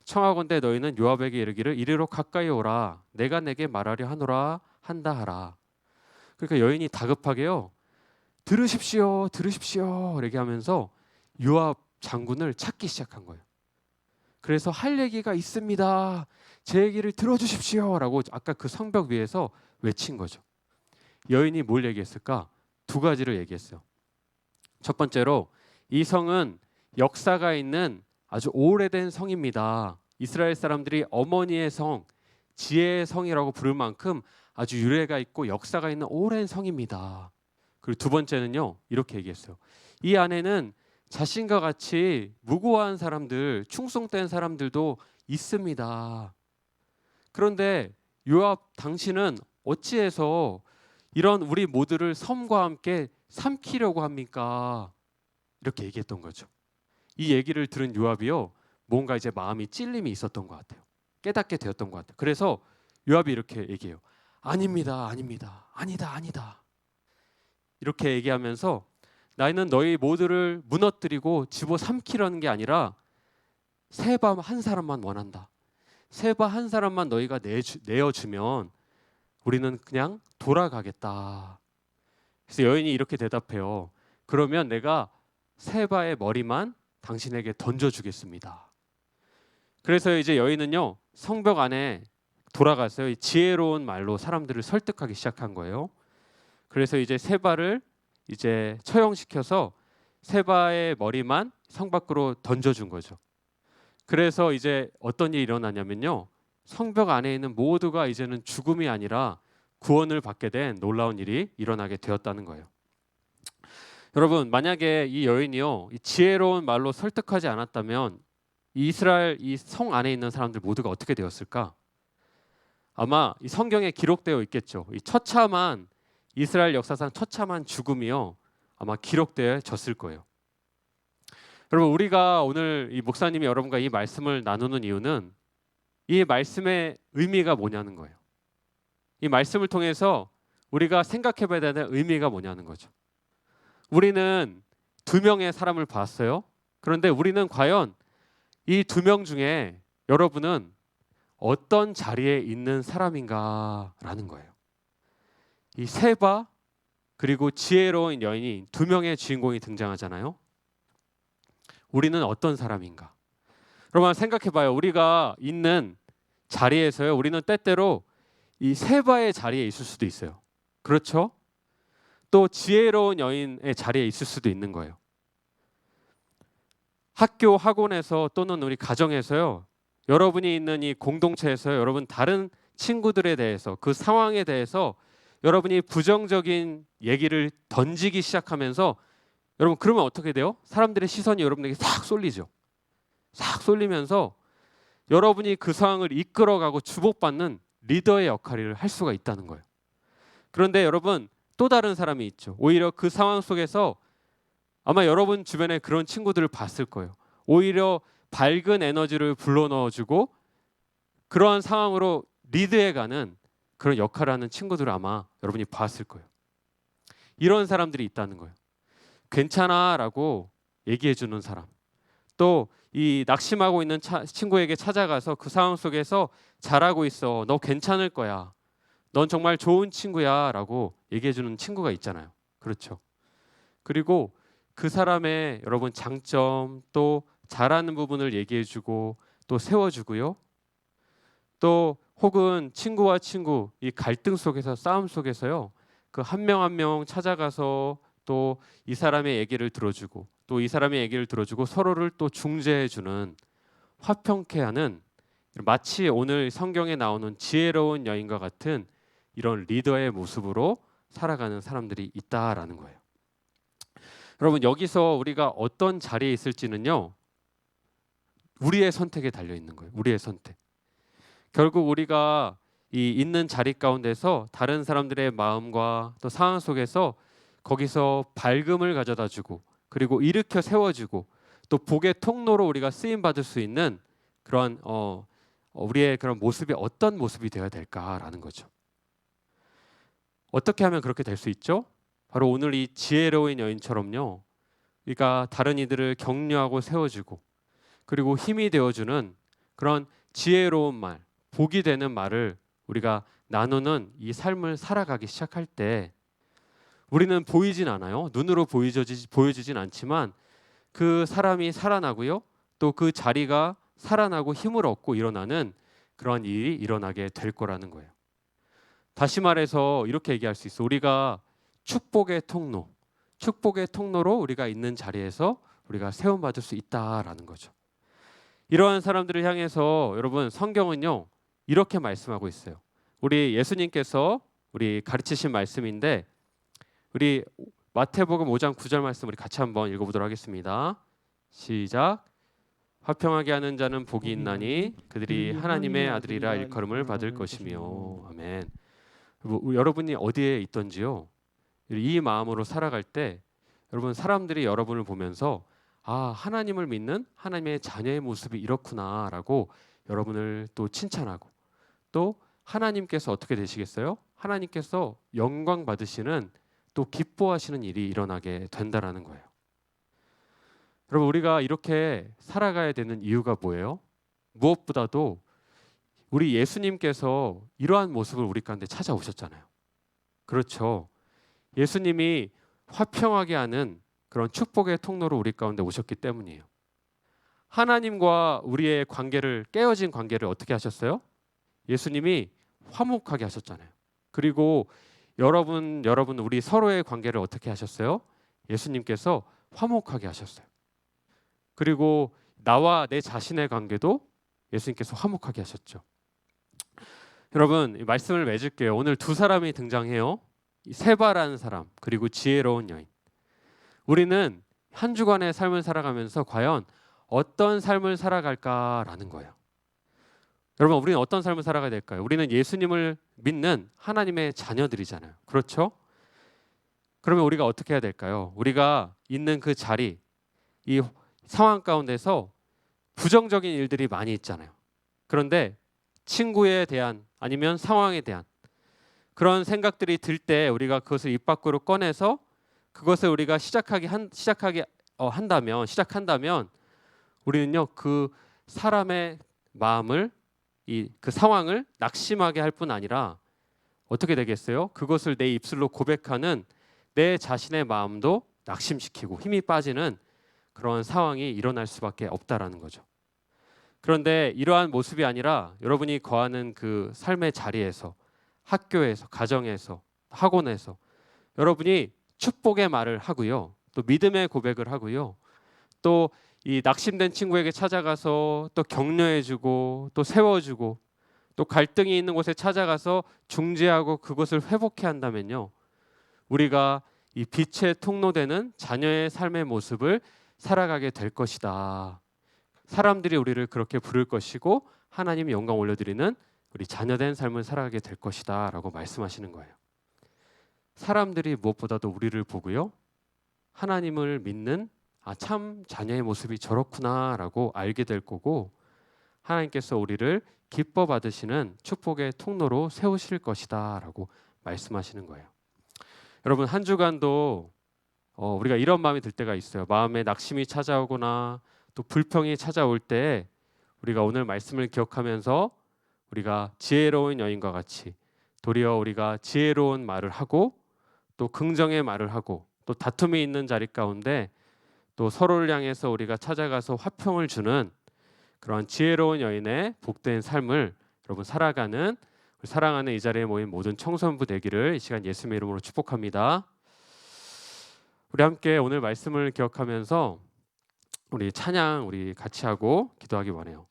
청하건대 너희는 요압에게 이르기를 이리로 가까이 오라 내가 내게 말하려 하노라 한다 하라. 그러니까 여인이 다급하게요, 들으십시오 들으십시오 이렇게 하면서 요압 장군을 찾기 시작한 거예요. 그래서 할 얘기가 있습니다, 제 얘기를 들어주십시오 라고 아까 그 성벽 위에서 외친 거죠. 여인이 뭘 얘기했을까? 두 가지를 얘기했어요. 첫 번째로 이 성은 역사가 있는 아주 오래된 성입니다. 이스라엘 사람들이 어머니의 성, 지혜의 성이라고 부를 만큼 아주 유래가 있고 역사가 있는 오랜 성입니다. 그리고 두 번째는요, 이렇게 얘기했어요. 이 안에는 자신과 같이 무고한 사람들, 충성된 사람들도 있습니다. 그런데 요압 당신은 어찌해서 이런 우리 모두를 섬과 함께 삼키려고 합니까? 이렇게 얘기했던 거죠. 이 얘기를 들은 요압이요, 뭔가 이제 마음이 찔림이 있었던 것 같아요. 깨닫게 되었던 것 같아요. 그래서 요압이 이렇게 얘기해요. 아닙니다, 아닙니다, 아니다, 아니다. 이렇게 얘기하면서 나는 너희 모두를 무너뜨리고 집어삼키려는 게 아니라 세바 한 사람만 원한다. 세바 한 사람만 너희가 내어주면 우리는 그냥 돌아가겠다. 그래서 여인이 이렇게 대답해요. 그러면 내가 세바의 머리만 당신에게 던져주겠습니다. 그래서 이제 여인은요, 성벽 안에 돌아가서요, 지혜로운 말로 사람들을 설득하기 시작한 거예요. 그래서 이제 세바를 이제 처형시켜서 세바의 머리만 성 밖으로 던져준 거죠. 그래서 이제 어떤 일이 일어나냐면요, 성벽 안에 있는 모두가 이제는 죽음이 아니라 구원을 받게 된 놀라운 일이 일어나게 되었다는 거예요. 여러분, 만약에 이 여인이요, 이 지혜로운 말로 설득하지 않았다면 이스라엘 이 성 안에 있는 사람들 모두가 어떻게 되었을까? 아마 이 성경에 기록되어 있겠죠. 이 처참한 이스라엘 역사상 처참한 죽음이요, 아마 기록되어졌을 거예요. 여러분, 우리가 오늘 이 목사님이 여러분과 이 말씀을 나누는 이유는 이 말씀의 의미가 뭐냐는 거예요. 이 말씀을 통해서 우리가 생각해봐야 되는 의미가 뭐냐는 거죠. 우리는 두 명의 사람을 봤어요. 그런데 우리는 과연 이 두 명 중에 여러분은 어떤 자리에 있는 사람인가라는 거예요. 이 세바 그리고 지혜로운 여인이 두 명의 주인공이 등장하잖아요. 우리는 어떤 사람인가? 여러분 생각해봐요. 우리가 있는 자리에서요, 우리는 때때로 이 세바의 자리에 있을 수도 있어요. 그렇죠? 또 지혜로운 여인의 자리에 있을 수도 있는 거예요. 학교, 학원에서 또는 우리 가정에서요, 여러분이 있는 이 공동체에서 여러분 다른 친구들에 대해서 그 상황에 대해서 여러분이 부정적인 얘기를 던지기 시작하면서 여러분 그러면 어떻게 돼요? 사람들의 시선이 여러분에게 싹 쏠리죠. 싹 쏠리면서 여러분이 그 상황을 이끌어가고 주목받는 리더의 역할을 할 수가 있다는 거예요. 그런데 여러분 또 다른 사람이 있죠. 오히려 그 상황 속에서 아마 여러분 주변에 그런 친구들을 봤을 거예요. 오히려 밝은 에너지를 불러넣어주고 그러한 상황으로 리드해가는 그런 역할을 하는 친구들을 아마 여러분이 봤을 거예요. 이런 사람들이 있다는 거예요. 괜찮아 라고 얘기해주는 사람, 또 이 낙심하고 있는 친구에게 찾아가서 그 상황 속에서 잘하고 있어, 너 괜찮을 거야, 넌 정말 좋은 친구야 라고 얘기해주는 친구가 있잖아요. 그렇죠? 그리고 그 사람의 여러분 장점, 또 잘하는 부분을 얘기해주고 또 세워주고요. 또 혹은 친구와 친구 이 갈등 속에서, 싸움 속에서요, 그 한 명 한 명 찾아가서 또 이 사람의 얘기를 들어주고 또 이 사람의 얘기를 들어주고 서로를 또 중재해주는, 화평케 하는, 마치 오늘 성경에 나오는 지혜로운 여인과 같은 이런 리더의 모습으로 살아가는 사람들이 있다라는 거예요. 여러분 여기서 우리가 어떤 자리에 있을지는요. 우리의 선택에 달려 있는 거예요. 우리의 선택. 결국 우리가 이 있는 자리 가운데서 다른 사람들의 마음과 또 상황 속에서 거기서 밝음을 가져다 주고 그리고 일으켜 세워주고 또 복의 통로로 우리가 쓰임 받을 수 있는 그런 우리의 그런 모습이 어떤 모습이 되어야 될까라는 거죠. 어떻게 하면 그렇게 될 수 있죠? 바로 오늘 이 지혜로운 여인처럼요. 우리가 다른 이들을 격려하고 세워주고 그리고 힘이 되어주는 그런 지혜로운 말, 복이 되는 말을 우리가 나누는 이 삶을 살아가기 시작할 때 우리는 보이진 않아요. 눈으로 보여지진 않지만 그 사람이 살아나고요. 또 그 자리가 살아나고 힘을 얻고 일어나는 그런 일이 일어나게 될 거라는 거예요. 다시 말해서 이렇게 얘기할 수 있어. 우리가 축복의 통로로 우리가 있는 자리에서 우리가 세움받을 수 있다라는 거죠. 이러한 사람들을 향해서 여러분 성경은요. 이렇게 말씀하고 있어요. 우리 예수님께서 우리 가르치신 말씀인데 우리 마태복음 5장 9절 말씀 우리 같이 한번 읽어보도록 하겠습니다. 시작. 화평하게 하는 자는 복이 있나니 그들이 하나님의 아들이라 일컬음을 받을 것이며. 아멘. 여러분이 어디에 있던지요. 이 마음으로 살아갈 때 여러분 사람들이 여러분을 보면서 아 하나님을 믿는 하나님의 자녀의 모습이 이렇구나라고 여러분을 또 칭찬하고 또 하나님께서 어떻게 되시겠어요? 하나님께서 영광 받으시는 또 기뻐하시는 일이 일어나게 된다라는 거예요. 여러분 우리가 이렇게 살아가야 되는 이유가 뭐예요? 무엇보다도 우리 예수님께서 이러한 모습을 우리 가운데 찾아오셨잖아요. 그렇죠. 예수님이 화평하게 하는 그런 축복의 통로로 우리 가운데 오셨기 때문이에요. 하나님과 우리의 관계를 깨어진 관계를 어떻게 하셨어요? 예수님이 화목하게 하셨잖아요. 그리고 여러분 우리 서로의 관계를 어떻게 하셨어요? 예수님께서 화목하게 하셨어요. 그리고 나와 내 자신의 관계도 예수님께서 화목하게 하셨죠. 여러분 말씀을 맺을게요. 오늘 두 사람이 등장해요. 세바라는 사람 그리고 지혜로운 여인. 우리는 한 주간의 삶을 살아가면서 과연 어떤 삶을 살아갈까라는 거예요. 여러분 우리는 어떤 삶을 살아가야 될까요? 우리는 예수님을 믿는 하나님의 자녀들이잖아요. 그렇죠? 그러면 우리가 어떻게 해야 될까요? 우리가 있는 그 자리, 이 상황 가운데서 부정적인 일들이 많이 있잖아요. 그런데 친구에 대한 아니면 상황에 대한 그런 생각들이 들 때 우리가 그것을 입 밖으로 꺼내서 그것을 우리가 시작한다면 우리는요 그 사람의 마음을 그 상황을 낙심하게 할 뿐 아니라 어떻게 되겠어요? 그것을 내 입술로 고백하는 내 자신의 마음도 낙심시키고 힘이 빠지는 그런 상황이 일어날 수밖에 없다라는 거죠. 그런데 이러한 모습이 아니라 여러분이 거하는 그 삶의 자리에서 학교에서 가정에서 학원에서 여러분이 축복의 말을 하고요. 또 믿음의 고백을 하고요. 또 이 낙심된 친구에게 찾아가서 또 격려해주고 또 세워주고 또 갈등이 있는 곳에 찾아가서 중재하고 그것을 회복해 한다면요. 우리가 이 빛의 통로되는 자녀의 삶의 모습을 살아가게 될 것이다. 사람들이 우리를 그렇게 부를 것이고 하나님이 영광 올려드리는 우리 자녀된 삶을 살아가게 될 것이다 라고 말씀하시는 거예요. 사람들이 무엇보다도 우리를 보고요. 하나님을 믿는 참 자녀의 모습이 저렇구나 라고 알게 될 거고 하나님께서 우리를 기뻐 받으시는 축복의 통로로 세우실 것이다 라고 말씀하시는 거예요. 여러분 한 주간도 우리가 이런 마음이 들 때가 있어요. 마음에 낙심이 찾아오거나 또 불평이 찾아올 때 우리가 오늘 말씀을 기억하면서 우리가 지혜로운 여인과 같이 도리어 우리가 지혜로운 말을 하고 또 긍정의 말을 하고 또 다툼이 있는 자리 가운데 또 서로를 향해서 우리가 찾아가서 화평을 주는 그런 지혜로운 여인의 복된 삶을 여러분 살아가는 사랑하는 이 자리에 모인 모든 청소년부 되기를 이 시간 예수님의 이름으로 축복합니다. 우리 함께 오늘 말씀을 기억하면서 우리 찬양 우리 같이 하고 기도하기 원해요.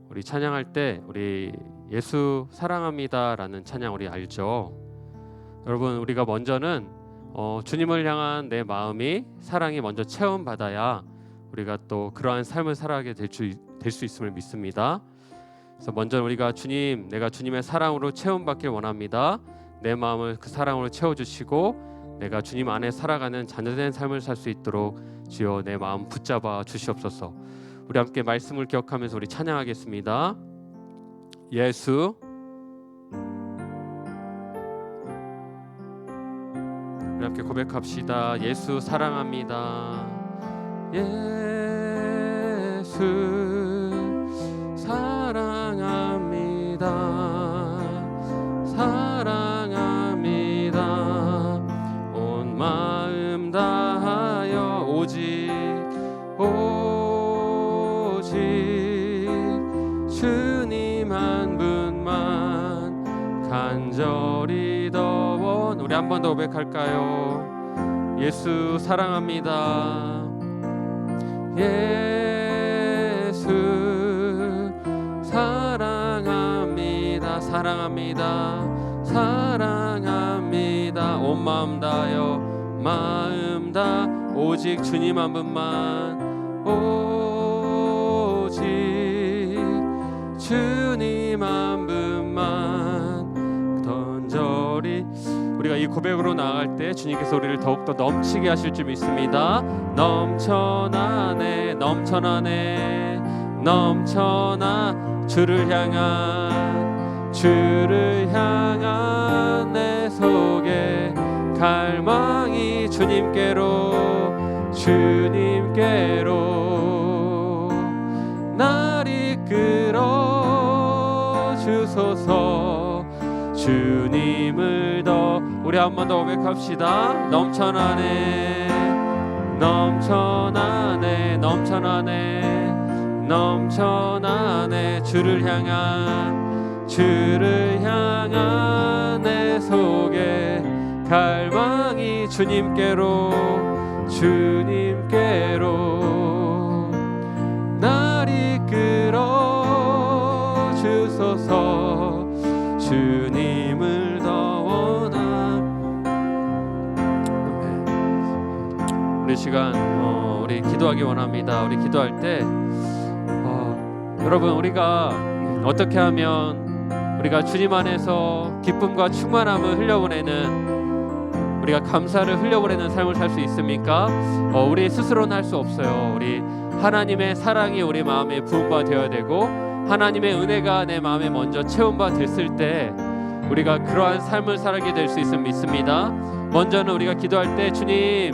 우리 찬양할 때 우리 예수 사랑합니다라는 찬양 우리 알죠? 여러분 우리가 먼저는 주님을 향한 내 마음이 사랑이 먼저 체험받아야 우리가 또 그러한 삶을 살아가게 될 수 있음을 믿습니다. 그래서 먼저 우리가 주님, 내가 주님의 사랑으로 체험받길 원합니다. 내 마음을 그 사랑으로 채워주시고 내가 주님 안에 살아가는 자녀된 삶을 살 수 있도록 주여 내 마음 붙잡아 주시옵소서. 우리 함께 말씀을 기억하면서 우리 찬양하겠습니다. 예수 우리 함께 고백합시다. 예수 사랑합니다. 예수 사랑합니다. 사랑합니다. 온 마음 다하여 오직 주님 한 분만 간절히 더원 우리 한 번 더 고백할까요? 예수 사랑합니다. 예수 사랑합니다. 사랑합니다. 사랑합니다. 온 마음 다하여 마음 다 오직 주님 한 분만 오직 주님 한 분만 던저리 우리가 이 고백으로 나아갈 때 주님께서 우리를 더욱더 넘치게 하실 줄 믿습니다. 넘쳐나네 넘쳐나네 넘쳐나 주를 향한 내 속에 갈망이 주님께로 날 이끌어 주소서. 주님을 더 우리 한 번 더 고백합시다. 넘쳐나네 넘쳐나네 넘쳐나네 넘쳐나네 주를 향한 내 속에 갈망이 주님께로 날 이끌어 주소서. 주님을 더 원함. 우리 시간 우리 기도하기 원합니다. 우리 기도할 때 여러분 우리가 어떻게 하면 우리가 주님 안에서 기쁨과 충만함을 흘려보내는 우리가 감사를 흘려보내는 삶을 살 수 있습니까? 우리 스스로는 할 수 없어요. 우리 하나님의 사랑이 우리 마음에 부음바 되어야 되고 하나님의 은혜가 내 마음에 먼저 체험바 됐을 때 우리가 그러한 삶을 살게 될 수 있음을 믿습니다. 먼저는 우리가 기도할 때 주님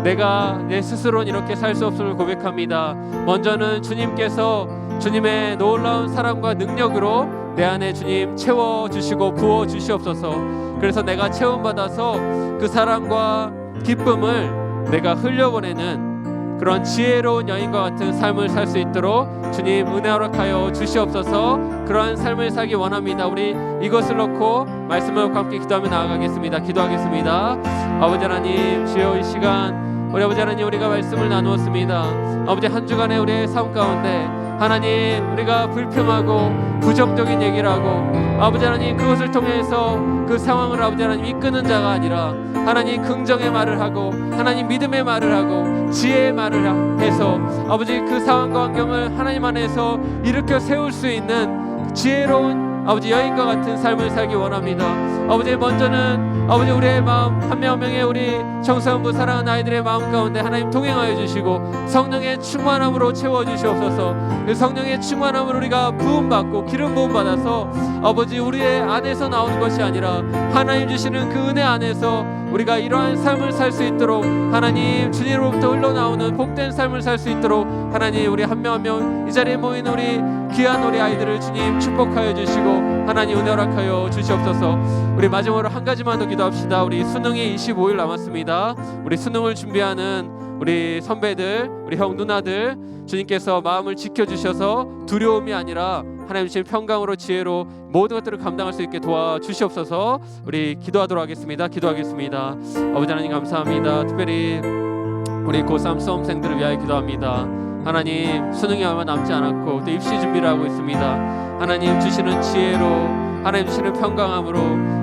내가 내 스스로는 이렇게 살 수 없음을 고백합니다. 먼저는 주님께서 주님의 놀라운 사랑과 능력으로 내 안에 주님 채워주시고 부어주시옵소서. 그래서 내가 체험받아서 그 사랑과 기쁨을 내가 흘려보내는 그런 지혜로운 여인과 같은 삶을 살 수 있도록 주님 은혜 허락하여 주시옵소서. 그러한 삶을 살기 원합니다. 우리 이것을 놓고 말씀을 놓고 함께 기도하며 나아가겠습니다. 기도하겠습니다. 아버지 하나님 주여 이 시간 우리 아버지 하나님 우리가 말씀을 나누었습니다. 아버지 한 주간의 우리의 삶 가운데 하나님 우리가 불평하고 부정적인 얘기를 하고 아버지 하나님 그것을 통해서 그 상황을 아버지 하나님 이끄는 자가 아니라 하나님 긍정의 말을 하고 하나님 믿음의 말을 하고 지혜의 말을 해서 아버지 그 상황과 환경을 하나님 안에서 일으켜 세울 수 있는 지혜로운 아버지 여인과 같은 삶을 살기 원합니다. 아버지 먼저는 아버지 우리의 마음 한 명 한 명의 우리 청소년부 사랑하는 아이들의 마음 가운데 하나님 동행하여 주시고 성령의 충만함으로 채워주시옵소서. 그 성령의 충만함으로 우리가 부음받고 기름 부음 받아서 아버지 우리의 안에서 나오는 것이 아니라 하나님 주시는 그 은혜 안에서 우리가 이러한 삶을 살 수 있도록 하나님 주님으로부터 흘러나오는 복된 삶을 살 수 있도록 하나님 우리 한 명 한 명 이 자리에 모인 우리 귀한 우리 아이들을 주님 축복하여 주시고 하나님 은혜 허락하여 주시옵소서. 우리 마지막으로 한 가지만 더 기도합시다. 우리 수능이 25일 남았습니다. 우리 수능을 준비하는 우리 선배들 우리 형 누나들 주님께서 마음을 지켜주셔서 두려움이 아니라 하나님 주신 평강으로 지혜로 모든 것들을 감당할 수 있게 도와주시옵소서. 우리 기도하도록 하겠습니다. 기도하겠습니다. 아버지 하나님 감사합니다. 특별히 우리 고3 수험생들을 위하여 기도합니다. 하나님 수능이 얼마 남지 않았고 또 입시 준비를 하고 있습니다. 하나님 주시는 지혜로 하나님 주시는 평강함으로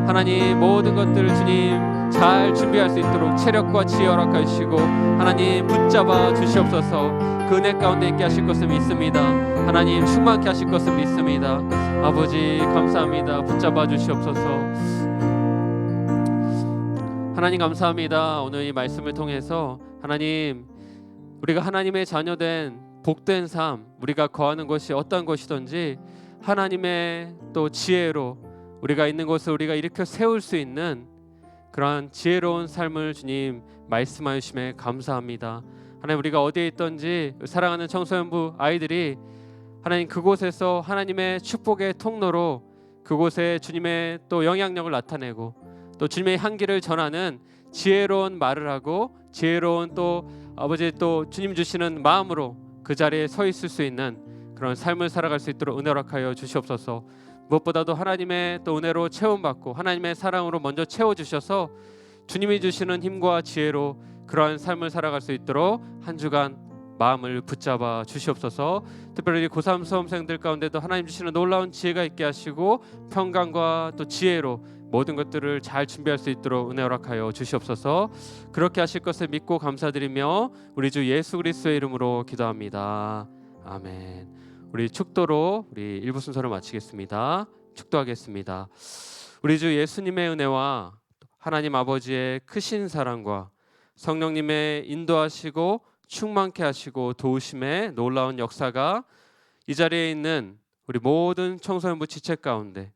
하나님 모든 것들을 주님 잘 준비할 수 있도록 체력과 지혜 허락하여 주시고 하나님 붙잡아 주시옵소서. 그 은혜 가운데 있게 하실 것을 믿습니다. 하나님 충만케 하실 것을 믿습니다. 아버지 감사합니다. 붙잡아 주시옵소서. 하나님 감사합니다. 오늘 이 말씀을 통해서 하나님 우리가 하나님의 자녀된 복된 삶, 우리가 거하는 것이 어떤 것이든지 하나님의 또 지혜로 우리가 있는 곳을 우리가 일으켜 세울 수 있는 그러한 지혜로운 삶을 주님 말씀하여 주심에 감사합니다. 하나님 우리가 어디에 있든지 사랑하는 청소년부 아이들이 하나님 그곳에서 하나님의 축복의 통로로 그곳에 주님의 또 영향력을 나타내고 또 주님의 향기를 전하는 지혜로운 말을 하고 지혜로운 또 아버지 또 주님 주시는 마음으로 그 자리에 서 있을 수 있는 그런 삶을 살아갈 수 있도록 은혜 허락하여 주시옵소서. 무엇보다도 하나님의 또 은혜로 채움받고 하나님의 사랑으로 먼저 채워주셔서 주님이 주시는 힘과 지혜로 그러한 삶을 살아갈 수 있도록 한 주간 마음을 붙잡아 주시옵소서. 특별히 고3 수험생들 가운데도 하나님 주시는 놀라운 지혜가 있게 하시고 평강과 또 지혜로 모든 것들을 잘 준비할 수 있도록 은혜 허락하여 주시옵소서. 그렇게 하실 것을 믿고 감사드리며 우리 주 예수 그리스도의 이름으로 기도합니다. 아멘. 우리 축도로 우리 일부 순서를 마치겠습니다. 축도하겠습니다. 우리 주 예수님의 은혜와 하나님 아버지의 크신 사랑과 성령님의 인도하시고 충만케 하시고 도우심의 놀라운 역사가 이 자리에 있는 우리 모든 청소년부 지체 가운데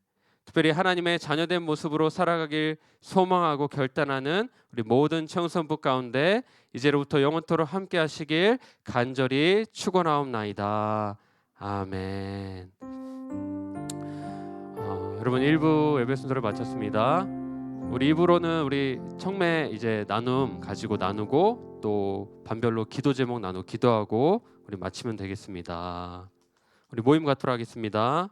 특별히 하나님의 자녀된 모습으로 살아가길 소망하고 결단하는 우리 모든 청소년부 가운데 이제로부터 영원토록 함께 하시길 간절히 축원하옵나이다. 아멘. 여러분 1부 예배 순서를 마쳤습니다. 우리 2부로는 우리 청매 이제 나눔 가지고 나누고 또 반별로 기도 제목 나누고 기도하고 우리 마치면 되겠습니다. 우리 모임 갖도록 하겠습니다.